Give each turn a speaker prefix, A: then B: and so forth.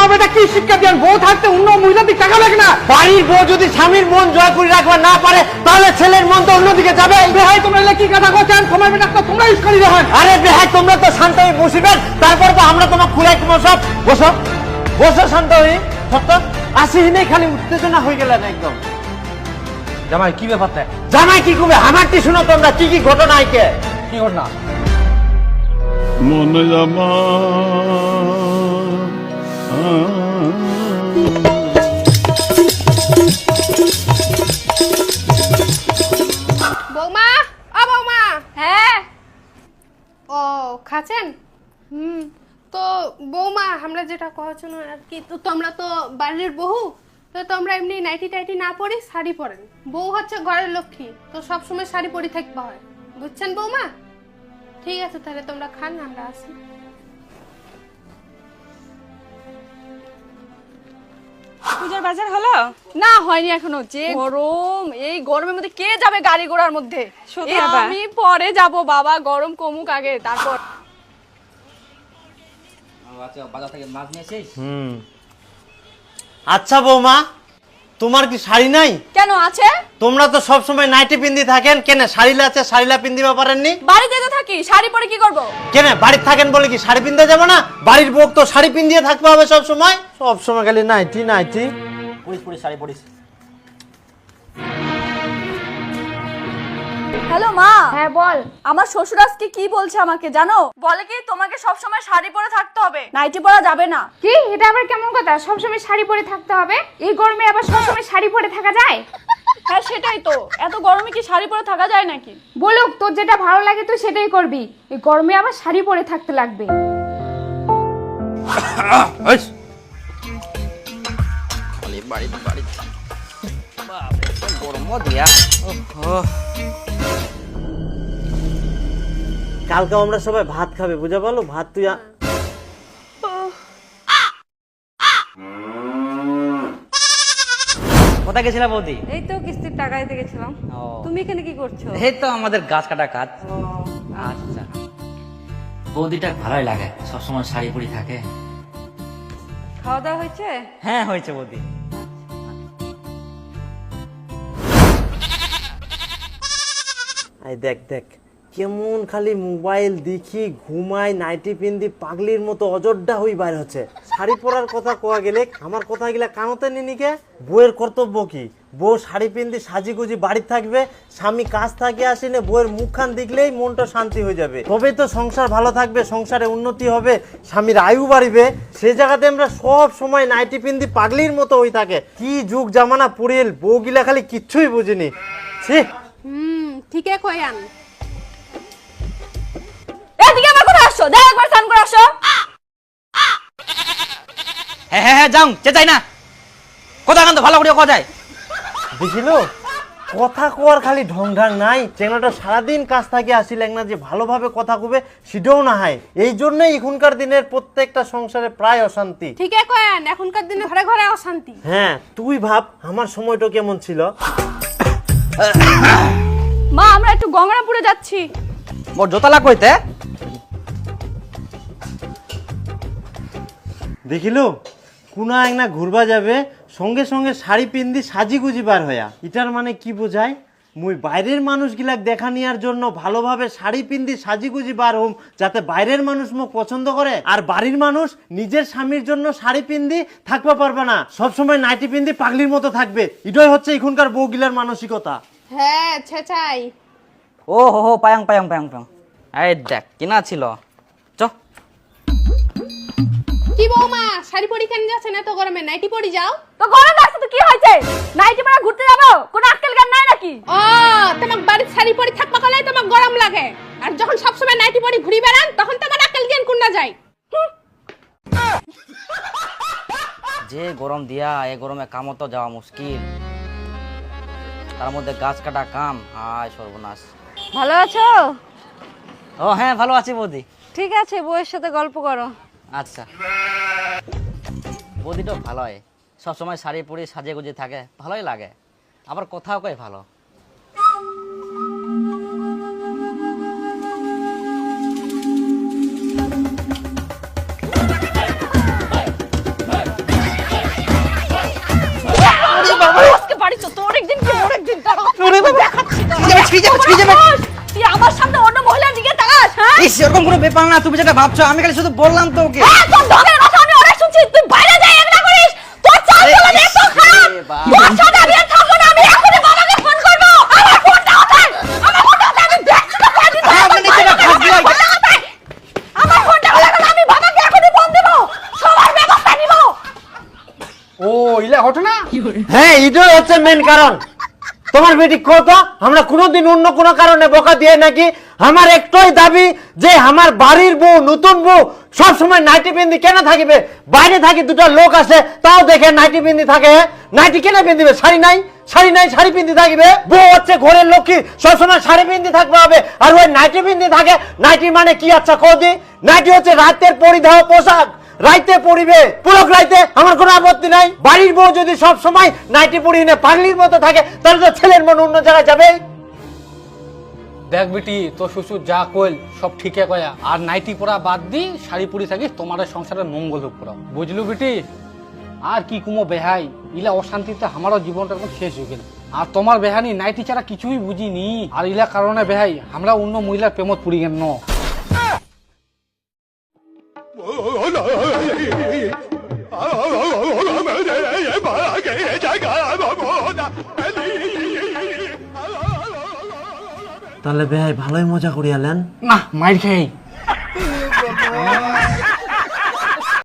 A: মা বেটা কি শিক্ষা দেন? বউ থাকতে অন্য মহিলার দিকে টাকা লাগে না?
B: বাড়ির বউ যদি স্বামীর মন জয় করে রাখবা না পারে তাহলে ছেলের মন তো অন্যদিকে যাবে।
A: বেহাই তোমরা কি কথা করছেন? তোমার বেটা তো তোমরা ইস্কারি দেন।
B: আরে বেহাই তোমরা তো শান্ত হয়ে বসিবেন, তারপর তো আমরা তোমার খুলাই তোমার সব বসো বসো শান্ত হয়ে। সত্য আসি নেই, খালি উত্তেজনা হয়ে গেলেন একদম।
A: জামাই কি ব্যাপারটা?
B: জামাই কি করবে আমারটি শুনো তোমরা, কি কি ঘটনা আইকে
A: কি কর না?
C: মন জামা
D: বৌমা, ও বৌমা।
E: হ্যাঁ।
D: ও খাচ্ছেন? তো বৌমা আমরা যেটা কহছো আর কি, তো তোমরা তো বাড়ির বউ, তো তোমরা এমনি নাইটি টাইটি না পরে শাড়ি পরেন। বউ হচ্ছে ঘরের লক্ষ্মী, তো সব সময় শাড়ি পরে থাকতে হয়, বুঝছেন বৌমা? ঠিক আছে তাহলে তোমরা খান, আমরা আসি।
E: পূজার বাজার হলো? না হয়নি এখনো, যে গরম, এই গরমের মধ্যে কে যাবে গাড়ি ঘোড়ার মধ্যে? আমি পরে যাব বাবা, গরম কমুক আগে তারপর।
F: বাজার থেকে মাছ নিয়েছিস?
B: আচ্ছা বৌমা, তোমার কি শাড়ি নাই?
E: কেন আছে?
B: তোমরা তো সব সময় নাইটি পিন্দি থাকেন, কেন শাড়িলা আছে শাড়িলা পিন্দিবা পারেননি?
E: বাড়িতে তো থাকি, শাড়ি পরে কি করব?
B: কেন বাড়িতে থাকেন বলে কি শাড়ি পিনতে যাবো না? বাড়ির বউ তো শাড়ি পিন্দিয়ে থাকতে হবে সব সময়, সব সময় খালি নাইটি নাইটি।
F: পরিস পরিস শাড়ি পরিস।
E: হ্যালো মা।
D: হ্যাঁ বল।
E: আমার শ্বশুর আজকে কি বলছে আমাকে জানো? বলে কি তোমাকে সব সময় শাড়ি পরে থাকতে হবে, নাইটি পরা যাবে না।
D: কি এটা আবার কেমন কথা? সবসময় শাড়ি পরে থাকতে হবে? এই গরমে আবার সবসময় শাড়ি পরে থাকা যায়?
E: হ্যাঁ সেটাই তো, এত গরমে কি শাড়ি পরে থাকা যায় নাকি?
D: বলুক, তোর যেটা ভালো লাগে তুই সেটাই করবি। এই গরমে আবার শাড়ি পরে থাকতে লাগবে?
F: খালি বাড়ি বাড়ি বাপরে গরম দিয়া।
B: কালকে আমরা সবাই ভাত খাবে, বুঝা পারলো? ভাত তুই
F: কোথায় গেছিলা বৌদি?
E: এই তো কিস্তির টাকা দিতে গেছিলাম। তুমি এখানে কি করছো?
F: এই তো আমাদের গাছ কাটা কাজ। আচ্ছা, বৌদিটা ভালোই লাগে, সবসময় শাড়ি পরি থাকে।
E: খাওয়া দাওয়া হয়েছে?
F: হ্যাঁ হয়েছে বৌদি।
B: আই দেখ দেখ কেমন খালি মোবাইল দেখি ঘুমাই, নাইটি পিন্দি পাগলির মতো অজড্ডা হই বাইর হচ্ছে। শাড়ি পরার কথা কোয়া গেলে আমার কথা গেলে কানতে নিনিকে। বউয়ের কর্তব্য কি? বউ শাড়ি পিন্দি সাজিগুজি বাড়ি থাকবে, স্বামী কাজ থাকে আসেনে, বউয়ের মুখখান দেখলেই মনটা শান্তি হয়ে যাবে, তবেই তো সংসার ভালো থাকবে, সংসারে উন্নতি হবে, স্বামীর আয়ু বাড়বে। সে জায়গাতে আমরা সব সময় নাইটি পিন্দি পাগলির মতো হয়ে থাকে। কি যুগ জামানা পড়িল, বউ গিলা খালি কিচ্ছুই বুঝিনি। ছি।
D: ঠিকই কয়ান।
E: এদিকে আমার কোথায় আসছো? দেখ একবার স্নান করে আসো।
F: হ্যাঁ হ্যাঁ হ্যাঁ যাও, চেঁচাই না। কোথায় কান্ত ভালো করে কথা যায়?
B: দেখিল কথা কোয়ার খালি ঢং ঢাং নাই। চেংড়াটা সারাদিন কাজ থাকে আসিলেন না, যে ভালোভাবে কথা কবে সেটাও না হয়। এই জন্যই এখনকার দিনের প্রত্যেকটা সংসারে প্রায় অশান্তি।
D: ঠিকই কয়ান, এখনকার দিনে ঘরে ঘরে অশান্তি।
B: হ্যাঁ তুই ভাব আমার সময়টা কেমন ছিল।
E: মা আমরা একটু গঙ্গারামপুরে যাচ্ছি।
F: মোর জোতা লাগ কইতে।
B: দেখিল কোনা এক না ঘুরবা যাবে, সঙ্গে সঙ্গে শাড়ি পিন্দি সাজিগুজি বার হইয়া। এটার মানে কি বোঝায়? মুই বাইরের মানুষগুলাক দেখা নেওয়ার জন্য ভালোভাবে শাড়ি পিন্দি সাজিগুজি বার হোম, যাতে বাইরের মানুষ মুখ পছন্দ করে। আর বাড়ির মানুষ নিজের স্বামীর জন্য শাড়ি পিন্দি থাকবা পারবে না, সবসময় নাইটি পিন্দি পাগলির মতো থাকবে। এটাই হচ্ছে এখনকার বউগিলার মানসিকতা।
D: হ্যাঁ ছেচাই।
F: ও হো হো পায়াং পায়াং পায়াং পায়াং। এই দেখ কিনা ছিল। চ
D: কি বৌমা শাড়ি পরি কেন যাচ্ছেন এত গরমে? নাইটি পরি যাও।
E: তো গরম লাগছে তো কি হয়েছে? নাইটি পরে ঘুরতে যাবো? কোনো আক্কেল জ্ঞান নাই নাকি?
D: ও তোমার বাড়ির শাড়ি পরি থাকবা কলে তোমার গরম লাগে, আর যখন সব সময় নাইটি পরি ঘুরি বেড়ান তখন তোমার আক্কেল জ্ঞান কোন না যায়।
F: যে গরম দিয়া, এই গরমে কামও তো যাওয়া মুশকিল, তার মধ্যে গাছ কাটা কাম। আয় সর্বনাশ।
E: ভালো আছো?
F: ও হ্যাঁ ভালো আছি বৌদি।
E: ঠিক আছে, বউয়ের সাথে গল্প করো।
F: আচ্ছা, বৌদিটাও ভালো হয়, সবসময় শাড়ি পরে সাজে গুজে থাকে, ভালোই লাগে, আবার কথাও কয় ভালো। সেরকম কোনো ব্যাপার না, তুমি যেটা ভাবছো, আমি খালি শুধু বললাম তো ওকে।
E: তোর ঢঙের কথা আমি অনেক শুনছি, তুই বাইরে যাই এগুলা করিস, তোর চাল চলন এত খারাপ, তোর সাথে আমি আর থাকবো না, আমি এখনই বাবাকে ফোন করবো। আমার ফোনটা কোথায়? আমার ফোনটা কোথায়? আমি দেখছি তো কয়দিন ধরে
F: আপনি নিজেরা ফাঁসি হয়।
E: আমার ফোনটা কোথায়? আমি বাবাকে এখনই ফোন দেবো, সবার ব্যবস্থা নিবো।
A: ও ইলা ঘটনা।
B: হ্যাঁ, এটাই হচ্ছে মেন কারণ। তোমার বেটি কত আমরা কোনোদিন অন্য কোনো কারণে বকা দিয়ে নাকি? আমার একটাই দাবি যে আমার বাড়ির বউ, নতুন বউ সব সময় নাইটি পিন্দি কেন থাকিবে? বাইরে থাকি দুটো লোক আসে, তাও দেখে নাইটি পিন্দি থাকে। নাইটি কেন পিন্দিবে? শাড়ি নাই, শাড়ি নাই, শাড়ি পিন্দি থাকিবে। বউ হচ্ছে ঘরের লক্ষ্মী, সবসময় শাড়ি পিন্দি থাকবে হবে, আর ওই নাইটি পিন্দি থাকে। নাইটি মানে কি? আচ্ছা কদি, নাইটি হচ্ছে রাতের পরিধান পোশাক, রাইতে পরিবে, পুরো রাইতে আমার কোনো আপত্তি নাই। বাড়ির বউ যদি সব সময় নাইটি পরিয়ে নে পাগলির মতো থাকে, তাহলে তো ছেলের মন অন্য জায়গায় যাবে।
A: দেখ বেটি, তোর শ্বশুর যা কইল সব ঠিকই কয়া, আর নাইটি পরা বাদ দি শাড়ি পরি থাকিস, তোমার সংসারের মঙ্গল হোক পুরা, বুঝলু বেটি? আর কি কুমো বেহাই, ইলা অশান্তিতে আমারও জীবনটা একদম শেষ হয়ে গেল। আর তোমার বেহানি নাইটি ছাড়া কিছুই বুঝিনি, আর ইলা কারণে বেহাই আমরা অন্য মহিলার প্রেমত পড়ি গেল।
B: তাহলে ভাই ভালোই মজা করিয়ালেন।
A: না মাইর খেয়ে